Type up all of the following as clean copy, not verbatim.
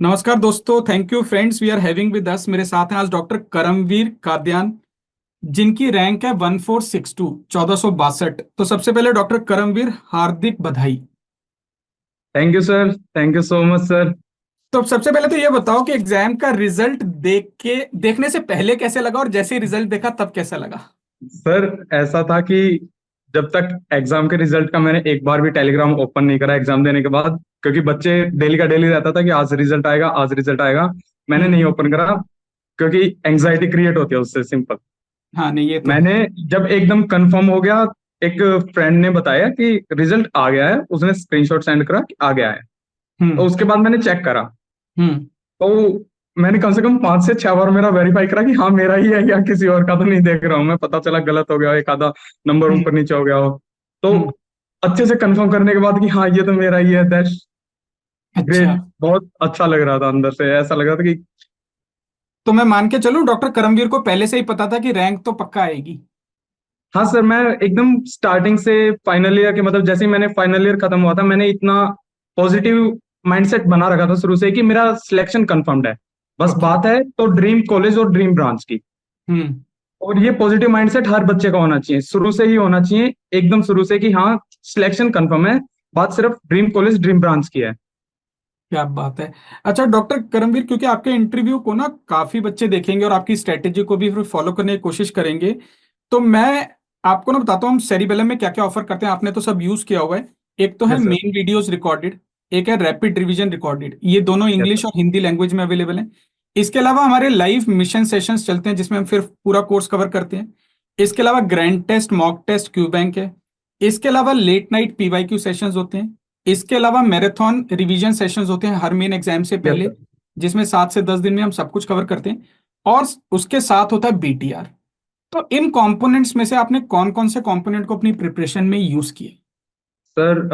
नमस्कार दोस्तों, thank you friends, we are having with us. मेरे साथ हैं आज डॉक्टर करमवीर कादियान, जिनकी रैंक है 1462 1462। तो सबसे पहले डॉक्टर करमवीर, हार्दिक बधाई। Thank you sir. Thank you so much sir. तो सबसे पहले तो ये बताओ कि एग्जाम का रिजल्ट देखने से पहले कैसे लगा और जैसे ही रिजल्ट देखा तब कैसा लगा। सर ऐसा था कि जब तक एग्जाम के रिजल्ट का मैंने एक बार भी टेलीग्राम ओपन नहीं करा एग्जाम देने के बाद, क्योंकि बच्चे डेली का डेली रहता था कि आज रिजल्ट आएगा, आज रिजल्ट आएगा। मैंने नहीं हम्म। ओपन करा क्योंकि एंग्जाइटी क्रिएट होती है उससे, सिंपल। हाँ, नहीं ये तो है। मैंने जब एकदम कंफर्म हो गया, एक फ्रेंड ने बताया कि रिजल्ट आ गया है, उसने स्क्रीनशॉट सेंड करा कि आ गया है। तो हम्म। उसके बाद मैंने चेक करा। हम्म। तो मैंने कम से कम 5 से 6 बार मेरा वेरीफाई करा कि हाँ मेरा ही है या किसी और का तो नहीं देख रहा हूँ मैं, पता चला गलत हो गया, एक आधा नंबर ऊपर हम्म। नीचे हो गया हो। तो हम्म। अच्छे से कंफर्म करने के बाद कि हाँ ये तो मेरा ही है, दैट्स अच्छा, ग्रेट। बहुत अच्छा लग रहा था, अंदर से ऐसा लग रहा था कि तो मैं मान के चलूं डॉक्टर करमवीर को पहले से ही पता था कि रैंक तो पक्का आएगी। हाँ सर, मैं एकदम स्टार्टिंग से फाइनल ईयर के, मतलब जैसे ही मैंने फाइनल ईयर खत्म हुआ था, मैंने इतना पॉजिटिव माइंडसेट बना रखा था शुरू से कि मेरा सिलेक्शन कंफर्म्ड है। बस ओके। बात है तो ड्रीम कॉलेज और ड्रीम ब्रांच की। हम्म। और ये पॉजिटिव माइंडसेट हर बच्चे का होना चाहिए, शुरू से ही होना चाहिए, एकदम शुरू से, कि हाँ सिलेक्शन कंफर्म है, बात सिर्फ ड्रीम कॉलेज ड्रीम ब्रांच की है। क्या बात है। अच्छा डॉक्टर करमवीर, क्योंकि आपके इंटरव्यू को ना काफी बच्चे देखेंगे और आपकी स्ट्रेटेजी को भी फिर फॉलो करने की कोशिश करेंगे, तो मैं आपको ना बताता हूँ हम सेरिबेलम में क्या क्या ऑफर करते हैं। आपने तो सब यूज किया हुआ है। एक तो है yes sir. Main videos recorded, एक है रैपिड रिवीजन रिकॉर्डेड। ये दोनों यस सर। इंग्लिश और हिंदी लैंग्वेज में अवेलेबल हैं। इसके अलावा हमारे लाइव मिशन सेशंस चलते हैं जिसमें हम फिर पूरा कोर्स कवर करते हैं। इसके अलावा grand test, mock test, Q bank है। इसके अलावा लेट नाइट पीवाईक्यू सेशंस होते हैं। इसके अलावा मैराथन रिवीजन सेशंस होते हैं हर मेन एग्जाम से यस पहले, सर। जिसमें 7 से 10 दिन में हम सब कुछ कवर करते हैं। और उसके साथ होता है बीटीआर। तो इन कंपोनेंट्स में से आपने कौन कौन से कंपोनेंट को अपनी प्रिपरेशन में यूज किया। सर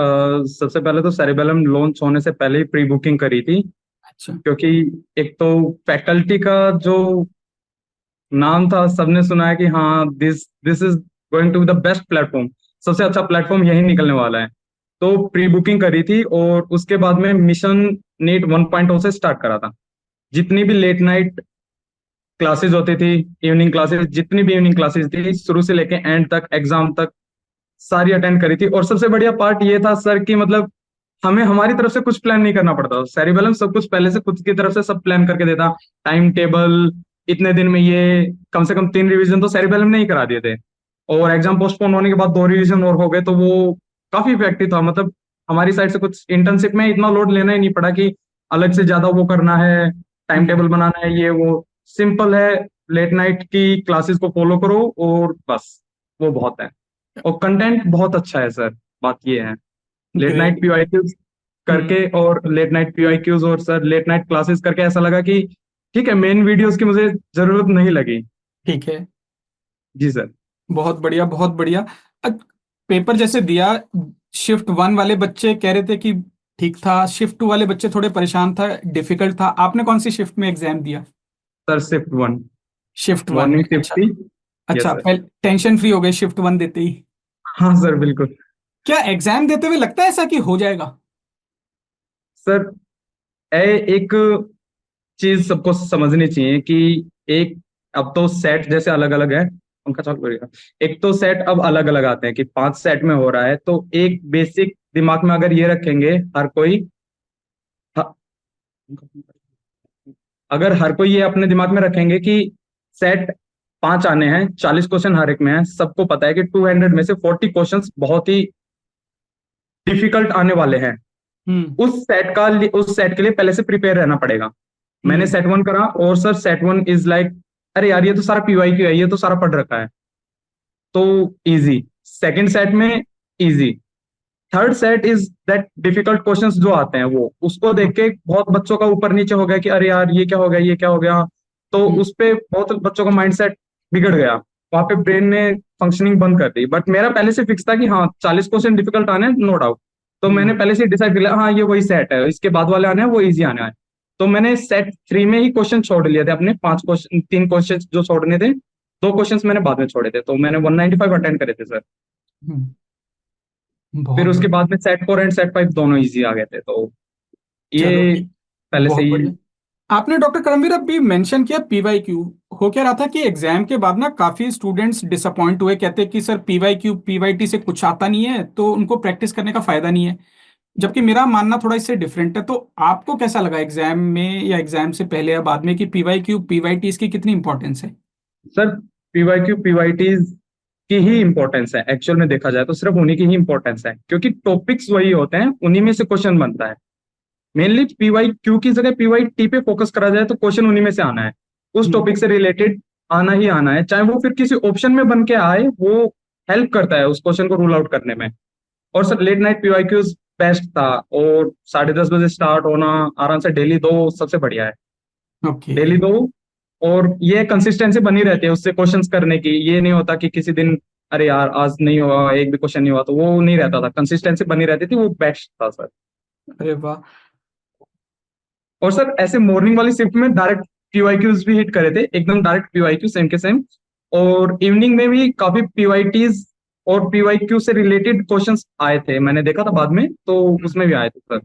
सबसे पहले तो सेरिबेलम लॉन्च होने से पहले ही प्री बुकिंग करी थी, अच्छा। क्योंकि एक तो फैकल्टी का जो नाम था, सबने सुना है कि हाँ this this is going to be the best platform, सबसे अच्छा प्लेटफॉर्म यही निकलने वाला है। तो प्री बुकिंग करी थी और उसके बाद में मिशन नीट 1.0 से स्टार्ट करा था। जितनी भी लेट नाइट क्लासेस होती थी, इवनिंग क्लासेस, जितनी भी इवनिंग क्लासेस थी, शुरू से लेके एंड तक, एग्जाम तक, सारी अटेंड करी थी। और सबसे बढ़िया पार्ट ये था सर कि मतलब हमें हमारी तरफ से कुछ प्लान नहीं करना पड़ता, सेरिबेलम सब कुछ पहले से खुद की तरफ से सब प्लान करके देता। टाइम टेबल, इतने दिन में ये कम से कम 3 रिवीजन तो सेरिबेलम ने ही करा दिए थे। और एग्जाम पोस्टपोन होने के बाद 2 रिवीजन और हो गए, तो वो काफी इफेक्टिव था। मतलब हमारी साइड से कुछ इंटर्नशिप में इतना लोड लेना ही नहीं पड़ा कि अलग से ज्यादा वो करना है, टाइम हम्म। टेबल बनाना है, ये वो। सिंपल है, लेट नाइट की क्लासेस को फॉलो करो और बस, वो बहुत है। और कंटेंट बहुत अच्छा है सर, बात ये है। Late night great. PYQs hmm. करके, और लेट नाइट पीवाईक्यूज और सर लेट नाइट क्लासेस करके ऐसा लगा कि ठीक है, मेन वीडियोस की मुझे जरूरत नहीं लगी। ठीक है। जी सर। बहुत बढ़िया, बहुत बढ़िया। अ- पेपर जैसे दिया, शिफ्ट वन वाले बच्चे कह रहे थे कि ठीक था, शिफ्ट टू वाले बच्चे थोड़े परेशान था, डिफिकल्ट था। आपने कौन सी शिफ्ट में एग्जाम दिया। Sir shift one, shift one में, मॉर्निंग शिफ्ट अच्छा। थी। यस अच्छा, सर। पहले टेंशन फ्री हो गए शिफ्ट वन देते ही। हाँ सर बिल्कुल। क्या एग्जाम देते हुए लगता है ऐसा कि हो जाएगा। सर एक चीज सबको समझनी चाहिए कि एक, अब तो सेट जैसे अलग अलग है, उनका चालू करेगा। एक तो सेट अब अलग अलग आते हैं कि 5 सेट में हो रहा है, तो एक बेसिक दिमाग में अगर ये रखेंगे हर कोई, ह- अगर हर कोई ये अपने दिमाग में रखेंगे कि सेट 5 आने हैं, 40 क्वेश्चन हर एक में है, सबको पता है कि 200 में से 40 क्वेश्चन बहुत ही डिफिकल्ट आने वाले हैं। हम्म। उस सेट के लिए पहले से प्रिपेयर रहना पड़ेगा। मैंने हम्म। सेट वन करा, और sir set one is like, अरे यार ये तो सारा पीवाई क्यू है, ये तो सारा पढ़ रखा है, तो इजी। सेकंड सेट में easy. Third set is that difficult questions जो आते हैं, वो उसको देख के बहुत बच्चों का ऊपर नीचे हो गया कि अरे यार ये क्या हो गया, ये क्या हो गया। तो हम्म। उस पे बहुत बच्चों का माइंडसेट बिगड़ गया, वहां पे ब्रेन ने फंक्शनिंग बंद कर दी। बट मेरा पहले से फिक्स था कि हाँ 40 क्वेश्चन डिफिकल्ट आने हैं, नो डाउट। तो मैंने हम्म। पहले से डिसाइड कर लिया, हाँ ये वही सेट है, इसके बाद वाले आने हैं वो इजी आने हैं। तो मैंने सेट थ्री में ही क्वेश्चन छोड़ लिए थे अपने, 5 क्वेश्चन, 3 क्वेश्चन जो छोड़ने थे, 2 क्वेश्चन मैंने बाद में छोड़े थे, तो मैंने 195 अटेंड करे थे सर। हम्म। फिर बहुत उसके बढ़िया। बाद में सेट 4 एंड सेट 5 दोनों इजी आ गए थे, तो चलो, ये पहले से बहुत ही। बढ़िया। आपने डॉक्टर करमवीर अभी मेंशन किया पीवाईक्यू। हो क्या रहा था कि एग्जाम के बाद ना काफी स्टूडेंट्स डिसअपॉइंट हुए, कहते हैं कि सर पीवाईक्यू पीवाईटी से कुछ आता नहीं है तो उनको प्रैक्टिस करने का फायदा नहीं है। जबकि मेरा मानना थोड़ा इससे डिफरेंट है। तो आपको कैसा लगा एग्जाम में या एग्जाम से पहले या बाद में कि पीवाईक्यू पीवाईटी इसकी कितनी इंपॉर्टेंस है? सर पीवाईक्यू पीवाईटीज की ही इंपॉर्टेंस है, एक्चुअल में देखा जाए तो सिर्फ उन्हीं की ही इंपॉर्टेंस है, क्योंकि टॉपिक्स वही होते हैं, उन्हीं में से क्वेश्चन बनता है। मेनली पीवाईक्यू की जगह पीवाईटी पे फोकस करा जाए तो क्वेश्चन उन्हीं में से आना है, उस हम्म। टॉपिक से रिलेटेड आना ही आना है, चाहे वो फिर किसी ऑप्शन में बन के आए, वो हेल्प करता है उस क्वेश्चन को रूल आउट करने में। और sir late night PYQs best था, और 10:30 बजे स्टार्ट होना, आराम से डेली दो, सबसे बढ़िया है। ओके। डेली दो, और ये कंसिस्टेंसी बनी रहती है उससे क्वेश्चंस करने की। ये नहीं होता कि किसी दिन अरे यार आज नहीं हुआ, एक भी क्वेश्चन नहीं हुआ, तो वो नहीं रहता था, कंसिस्टेंसी बनी रहती थी, वो बेस्ट था सर। अरे वाह। और सर ऐसे मॉर्निंग वाली शिफ्ट में डायरेक्ट पीवाईक्यूज भी हिट करे थे, एकदम डायरेक्ट पीवाईक्यू सेम के सेम। और इवनिंग में भी काफी पीवाईटीज और पीवाईक्यू से रिलेटेड क्वेश्चंस आए थे, मैंने देखा था बाद में, तो उसमें भी आए थे सर।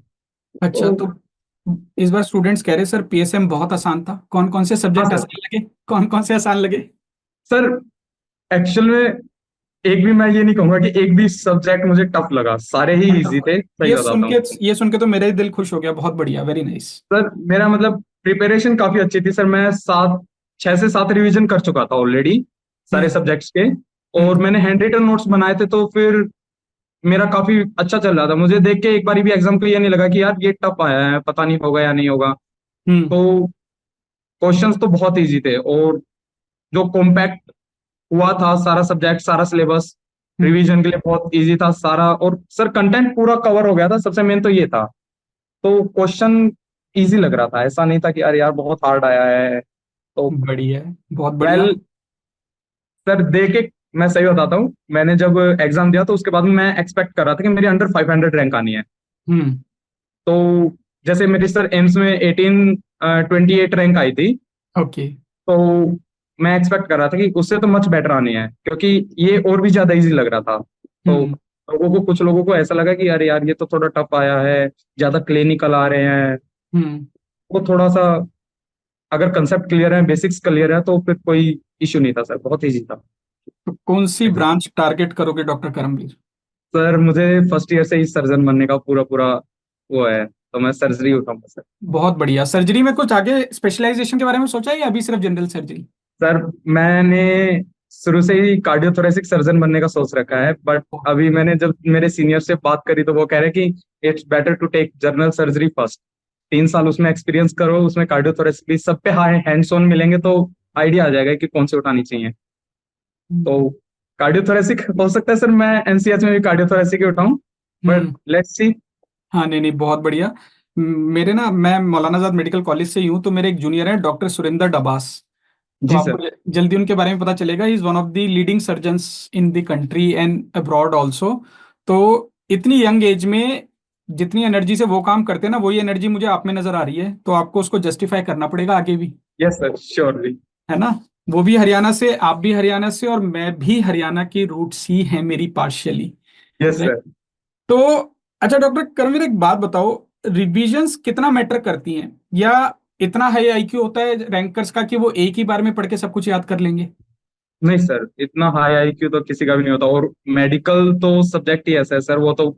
अच्छा, तो तो इस बार स्टूडेंट्स कह रहे सर पीएसएम बहुत आसान था, कौन कौन से हाँ सब्जेक्ट सर। आसान लगे? कौन कौन से आसान लगे? सर एक्चुअल में एक भी, मैं ये नहीं कहूंगा कि एक भी सब्जेक्ट मुझे टफ लगा, सारे ही इजी थे, सही ये सुन बताता के हूँ। ये सुन के तो मेरा ही दिल खुश हो गया। बहुत बढ़िया, वेरी नाइस। सर मेरा मतलब प्रिपरेशन काफी अच्छी थी सर, मैं 6 से 7 रिवीजन कर चुका था ऑलरेडी सारे हम्म। सब्जेक्ट्स के। और हम्म। मैंने हैंड रिटन नोट्स बनाए थे, तो फिर मेरा काफी अच्छा चल रहा था, मुझे देख के एक बार भी एग्जाम के लिए नहीं लगा कि यार ये टफ आया है, पता नहीं होगा या नहीं होगा। हम्म। तो क्वेश्चंस तो बहुत इजी थे, और जो कॉम्पैक्ट हुआ था सारा सब्जेक्ट, सारा सिलेबस, हम्म। रिवीजन के लिए बहुत इजी था सारा, और सर कंटेंट पूरा कवर हो गया था, सबसे मेन तो ये था। तो क्वेश्चन इजी लग रहा था, ऐसा नहीं था कि अरे यार बहुत हार्ड आया है। तो बढ़िया है, बहुत बढ़िया। वेल सर, दे के मैं सही बताता हूँ, मैंने जब एग्जाम दिया तो उसके बाद में मैं एक्सपेक्ट कर रहा था कि मेरी अंडर 500 रैंक आनी है। हम्म। तो जैसे मेरी सर एम्स में 1828 रैंक आई थी, ओके। तो मैं एक्सपेक्ट कर रहा था कि उससे तो मच बेटर आनी है, क्योंकि ये और भी ज्यादा इजी लग रहा था। तो हम्म। कुछ लोगों को ऐसा लगा कि अरे यार ये तो थोड़ा टफ आया है, ज्यादा क्लिनिकल आ रहे हैं। हम्म। वो थोड़ा सा, अगर कंसेप्ट क्लियर है, बेसिक्स क्लियर है, तो फिर कोई इश्यू नहीं था सर, बहुत इजी था। तो कौन सी ब्रांच टारगेट करोगे डॉक्टर करमवीर? सर मुझे फर्स्ट ईयर से ही सर्जन बनने का पूरा पूरा वो है, तो मैं सर्जरी उठाऊंगा सर। बहुत बढ़िया। सर्जरी में कुछ आगे स्पेशलाइजेशन के बारे में सोचा है या अभी सिर्फ जनरल सर्जरी? सर मैंने शुरू से ही कार्डियोथोरेसिक सर्जन बनने का सोच रखा है, बट अभी मैंने जब मेरे सीनियर से बात करी तो वो कह रहे कि it's better to take general surgery first. 3 साल उसमें एक्सपीरियंस करो, उसमें कार्डियोथोरेसिक भी सब पे हाई हैंड्स ऑन मिलेंगे, तो आइडिया आ जाएगा कि कौन सी उठानी चाहिए। तो हम्म। कार्डियोथोरेसिक हो सकता है सर, मैं एनसीएच में भी कार्डियोथोरेसिक ही उठाऊं, बट हम्म। Let's see. हाँ, नहीं नहीं, बहुत बढ़िया। मेरे ना, मैं मौलाना आजाद मेडिकल कॉलेज से ही हूँ, तो मेरे एक जूनियर है डॉक्टर सुरेंदर डबास। तो जी आपको सर। जल्दी उनके बारे में पता चलेगा। He is one of the leading surgeons in the country and abroad also. तो इतनी यंग एज में जितनी एनर्जी से वो काम करते हैं ना, वही एनर्जी मुझे आप में नजर आ रही है, तो आपको उसको जस्टिफाई करना पड़ेगा आगे भी। Yes sir, surely. है ना? वो भी हरियाणा से, आप भी हरियाणा से, और मैं भी हरियाणा की रूट्स ही है मेरी पार्शियली। Yes sir. तो अच्छा डॉक्टर करमवीर, एक बात बताओ, रिविजन्स कितना मैटर करती हैं? या इतना हाई आईक्यू होता है रैंकर्स का कि वो एक ही बार में पढ़ के सब कुछ याद कर लेंगे? नहीं सर, इतना हाई आईक्यू तो किसी का भी नहीं होता, और मेडिकल तो सब्जेक्ट ही ऐसा है सर, वो तो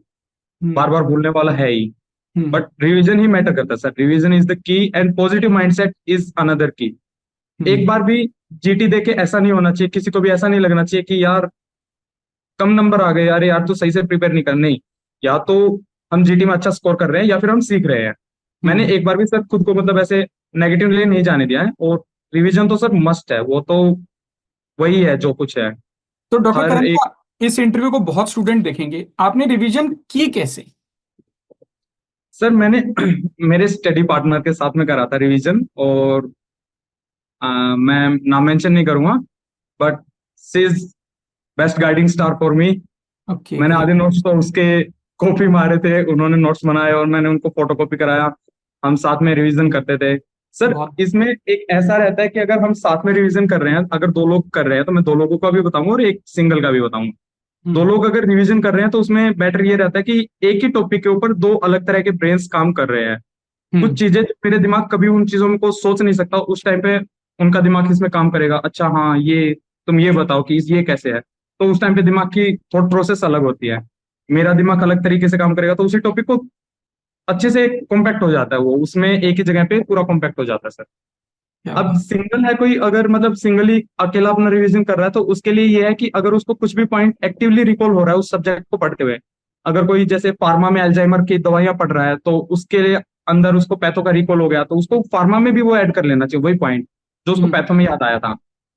बार हम्म। बार भूलने वाला है ही। हम्म। बट रिवीजन ही मैटर करता है sir, revision is the key, and positive mindset is another की। एक हम्म। बार भी जीटी देके ऐसा नहीं होना चाहिए, किसी को भी ऐसा नहीं लगना चाहिए कि यार कम नंबर आ गए, यार यार तो सही से प्रिपेयर नहीं कर, नहीं। या तो हम जीटी में अच्छा स्कोर कर रहे हैं, या फिर हम सीख रहे हैं। मैंने हम्म। एक बार भी सर खुद को मतलब ऐसे नेगेटिवली नहीं जाने दिया है, और रिवीजन तो सर मस्ट है, वो तो वही है जो कुछ है। तो डॉक्टर हर एक। करमवीर, इस इंटरव्यू को बहुत स्टूडेंट देखेंगे, आपने रिवीजन की कैसे? सर मैंने मेरे स्टडी पार्टनर के साथ में करा था रिवीजन, और मैं नाम मेंशन नहीं करूंगा, but she is best guiding star for me. Okay, मैंने ग्रेट। आधे नोट्स तो उसके कॉपी मारे थे, उन्होंने नोट्स बनाए और मैंने उनको फोटो कॉपी कराया, हम साथ में रिवीजन करते थे। सर बहुत। इसमें एक ऐसा रहता है कि अगर हम साथ में रिवीजन कर रहे हैं, अगर 2 लोग कर रहे हैं तो मैं 2 लोगों का भी बताऊंगा और एक सिंगल का भी बताऊंगा। दो हम्म। लोग अगर रिवीजन कर रहे हैं तो उसमें बेटर ये रहता है कि एक ही टॉपिक के ऊपर 2 अलग तरह के ब्रेन्स काम कर रहे हैं। हम्म। कुछ चीजें जो मेरे दिमाग कभी उन चीजों को सोच नहीं सकता, उस टाइम पे उनका दिमाग इसमें काम करेगा। अच्छा हाँ, ये तुम ये बताओ कि ये कैसे है। तो उस टाइम पे दिमाग की थॉट प्रोसेस अलग होती है, मेरा दिमाग अलग तरीके से काम करेगा, तो उसी टॉपिक को अच्छे से कॉम्पैक्ट हो जाता है, वो उसमें एक ही जगह पे पूरा कॉम्पैक्ट हो जाता है सर। क्या अब बात। सिंगल है कोई, अगर मतलब सिंगली अकेला अपना रिवीजन कर रहा है, तो उसके लिए ये है कि अगर उसको कुछ भी पॉइंट एक्टिवली रिकॉल हो रहा है उस सब्जेक्ट को पढ़ते हुए, अगर कोई जैसे फार्मा में अल्जाइमर की दवाइयां पढ़ रहा है, तो उसके अंदर उसको पैथो का रिकॉल हो गया, तो उसको फार्मा में भी वो ऐड कर लेना चाहिए, वही पॉइंट जो उसको हम्म। पैथो में याद आया था।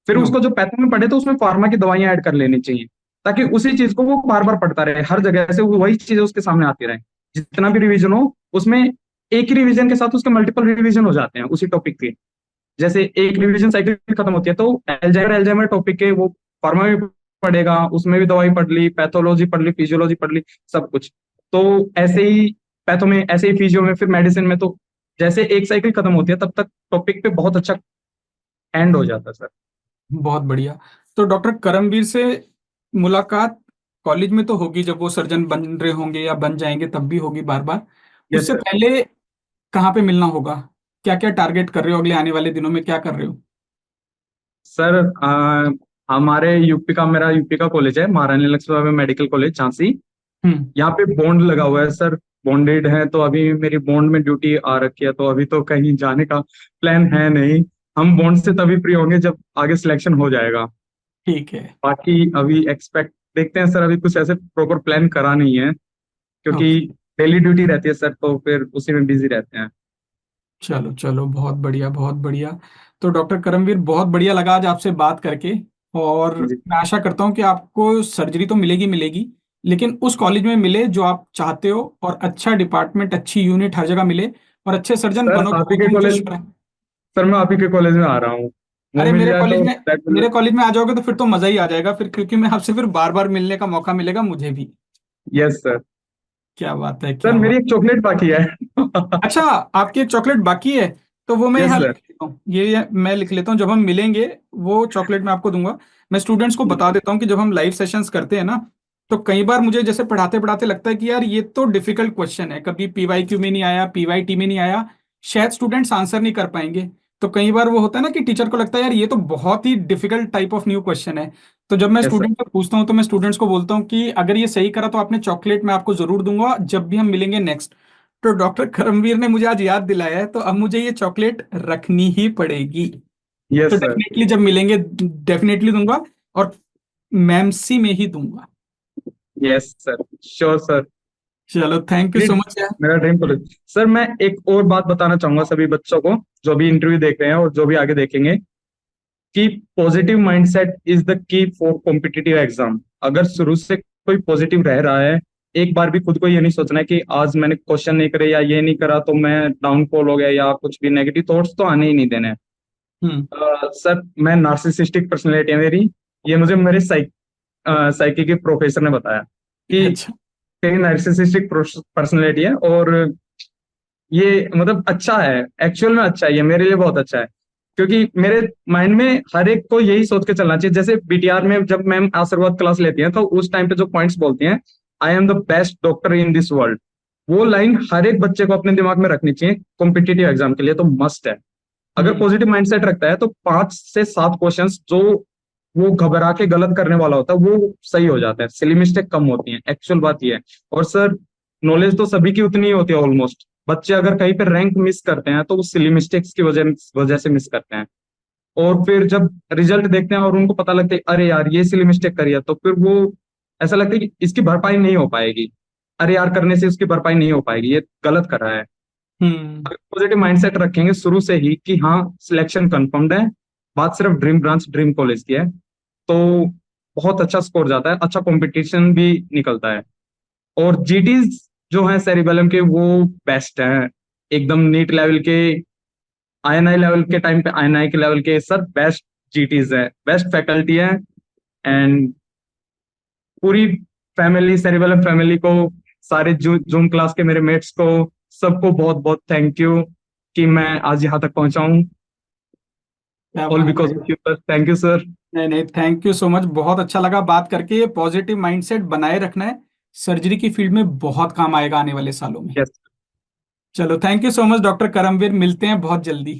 फिर नो। उसको जो पैथो में पढ़े तो उसमें फार्मा की दवाइयां ऐड कर लेनी चाहिए, ताकि उसी चीज को वो बार बार पढ़ता रहे, हर जगह से वो वही चीजें उसके सामने आती रहे। जितना भी रिवीजन हो उसमें एक ही रिवीजन के साथ उसके मल्टीपल रिवीजन हो जाते हैं उसी टॉपिक के। जैसे एक रिवीजन साइकिल खत्म होती है तो एल्जाइमर एल्जाइमर टॉपिक के वो फार्मा भी पढ़ेगा, उसमें भी दवाई पढ़ ली, पैथोलॉजी पढ़ ली, फिजियोलॉजी पढ़ ली, सब कुछ। तो ऐसे ही पैथो में, ऐसे ही फिजियो में, फिर मेडिसिन में, तो जैसे एक साइकिल खत्म होती है तब तक टॉपिक पे बहुत अच्छा एंड हो जाता है सर। बहुत बढ़िया। तो डॉक्टर करमवीर से मुलाकात कॉलेज में तो होगी, जब वो सर्जन बन रहे होंगे या बन जाएंगे तब भी होगी बार बार। यस उससे सर। पहले कहाँ पे मिलना होगा? क्या क्या टारगेट कर रहे हो, अगले आने वाले दिनों में क्या कर रहे हो? सर हमारे यूपी का, मेरा यूपी का कॉलेज है महारानी लक्ष्मीबाई मेडिकल कॉलेज झांसी। हम्म। यहाँ पे बॉन्ड लगा हुआ है सर, बॉन्डेड है, तो अभी मेरी बॉन्ड में ड्यूटी आ रखी है, तो अभी तो कहीं जाने का प्लान है नहीं। हम बॉन्ड से तभी फ्री होंगे जब आगे सिलेक्शन हो जाएगा। ठीक है। बाकी अभी एक्सपेक्ट देखते हैं सर, अभी कुछ ऐसे प्रॉपर प्लान करा नहीं है, क्योंकि ओके। डेली ड्यूटी रहती है सर, तो फिर उसी में बिजी रहते हैं। चलो चलो, बहुत बढ़िया बहुत बढ़िया। तो डॉक्टर करमवीर, बहुत बढ़िया लगा आज आपसे बात करके। और जी मैं आशा करता हूँ कि आपको सर्जरी तो मिलेगी मिलेगी, लेकिन उस कॉलेज में मिले जो आप चाहते हो, और अच्छा डिपार्टमेंट, अच्छी यूनिट हर जगह मिले, और अच्छे सर्जन सर, बनोगे, आप ही वो के तो मुझे कॉलेज, श्योर है। सर मैं आप ही के कॉलेज में आ रहा हूँ, वो अरे मिल मेरे जाए कॉलेज तो में, that मेरे will- कॉलेज में आ जाओगे तो फिर तो मजा ही आ जाएगा फिर, क्योंकि मैं आपसे फिर बार बार मिलने का मौका मिलेगा मुझे भी। Yes sir. क्या बात है, सर क्या मेरी बात। एक चॉकलेट बाकी है। अच्छा, आपकी एक चॉकलेट बाकी है? तो वो मैं यस यहाँ लिख सर। लेता हूँ, ये मैं लिख लेता हूँ, जब हम मिलेंगे वो चॉकलेट मैं आपको दूंगा। मैं स्टूडेंट्स को बता देता हूँ कि जब हम लाइव सेशंस करते हैं ना, तो कई बार मुझे जैसे पढ़ाते पढ़ाते लगता है कि यार ये तो डिफिकल्ट क्वेश्चन है, कभी पीवाईक्यू में नहीं आया, पीवाईटी में नहीं आया, शायद स्टूडेंट्स आंसर नहीं कर पाएंगे। तो कई बार वो होता है ना कि टीचर को लगता है यार ये तो बहुत ही difficult type of new question है। तो जब मैं यस सर। स्टूडेंट से पूछता हूँ तो मैं स्टूडेंट्स को बोलता हूँ कि अगर ये सही करा तो आपने चॉकलेट मैं आपको जरूर दूंगा जब भी हम मिलेंगे नेक्स्ट। तो डॉक्टर करमवीर ने मुझे आज याद दिलाया है, तो अब मुझे ये चॉकलेट रखनी ही पड़ेगी। तो यस सर। डेफिनेटली जब मिलेंगे डेफिनेटली दूंगा, और मैमसी में ही दूंगा। Yes sir. Sure sir. चलो, थैंक यू मेरी सो मच यार। मेरा ड्रीम कॉलेज सर। मैं एक और बात बताना चाहूंगा सभी बच्चों को, जो भी इंटरव्यू देख रहे हैं और जो भी आगे देखेंगे, कि positive mindset is the key for competitive exam. अगर शुरू से कोई पॉजिटिव रह रहा है, एक बार भी खुद को ये नहीं सोचना है कि आज मैंने क्वेश्चन नहीं करे या ये नहीं करा तो मैं डाउनफॉल हो गया, या कुछ भी नेगेटिव थॉट्स तो आने ही नहीं देने। हम्म। सर मैं नार्सिसिस्टिक पर्सनैलिटी है मेरी, ये मुझे मेरे साइकी के प्रोफेसर ने बताया कि अच्छा। तेरी नार्सिसिस्टिक पर्सनैलिटी है, और ये मतलब अच्छा है, एक्चुअल में अच्छा है, ये मेरे लिए बहुत अच्छा है। क्योंकि मेरे माइंड में हर एक को यही सोच के चलना चाहिए, जैसे बीटीआर में जब मैम आशीर्वाद क्लास लेती हैं तो उस टाइम पे जो पॉइंट्स बोलती हैं, I am the best doctor in this world, वो लाइन हर एक बच्चे को अपने दिमाग में रखनी चाहिए कॉम्पिटिटिव एग्जाम के लिए, तो मस्ट है। अगर हम्म। पॉजिटिव माइंडसेट रखता है तो 5 से 7 क्वेश्चंस जो वो घबरा के गलत करने वाला होता है वो सही हो जाता है, सिली मिस्टेक कम होती है, एक्चुअल बात ये है। और सर नॉलेज तो सभी की उतनी ही होती है ऑलमोस्ट, बच्चे अगर कहीं पे रैंक मिस करते हैं तो वो सिली मिस्टेक्स की वजह वजह से मिस करते हैं। और फिर जब रिजल्ट देखते हैं और उनको पता लगता है अरे यार ये सिली मिस्टेक करी है, तो फिर वो ऐसा लगता है कि इसकी भरपाई नहीं हो पाएगी, अरे यार करने से उसकी भरपाई नहीं हो पाएगी, ये गलत कर रहा है। हम्म। अगर पॉजिटिव माइंडसेट रखेंगे शुरू से ही कि हाँ सिलेक्शन कंफर्म्ड है, बात सिर्फ ड्रीम ब्रांच ड्रीम कॉलेज की है, तो बहुत अच्छा स्कोर जाता है, अच्छा कंपटीशन भी निकलता है। और जीटीज जो है सेरिबेलम के, वो बेस्ट हैं एकदम नीट लेवल के, आईएनआई लेवल के टाइम पे आईएनआई के लेवल के सर बेस्ट जीटीज है, बेस्ट फैकल्टी है। एंड पूरी फैमिली, सेरिबेलम फैमिली को, सारे जूम क्लास के मेरे मेट्स को, सबको बहुत बहुत थैंक यू कि मैं आज यहाँ तक पहुंचा हूँ। क्या ऑल बात बिकॉज है। Of you sir, thank you sir. नहीं नहीं, थैंक यू सो मच, बहुत अच्छा लगा बात करके। ये पॉजिटिव माइंडसेट बनाए रखना है, सर्जरी की फील्ड में बहुत काम आएगा आने वाले सालों में। यस। चलो, thank you so much doctor Karamveer, मिलते हैं बहुत जल्दी।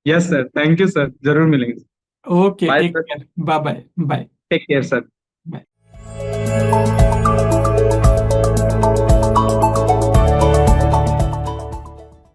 Yes sir, thank you sir, जरूर मिलेंगे। Okay, bye take sir. Care, bye bye bye take care sir. Bye.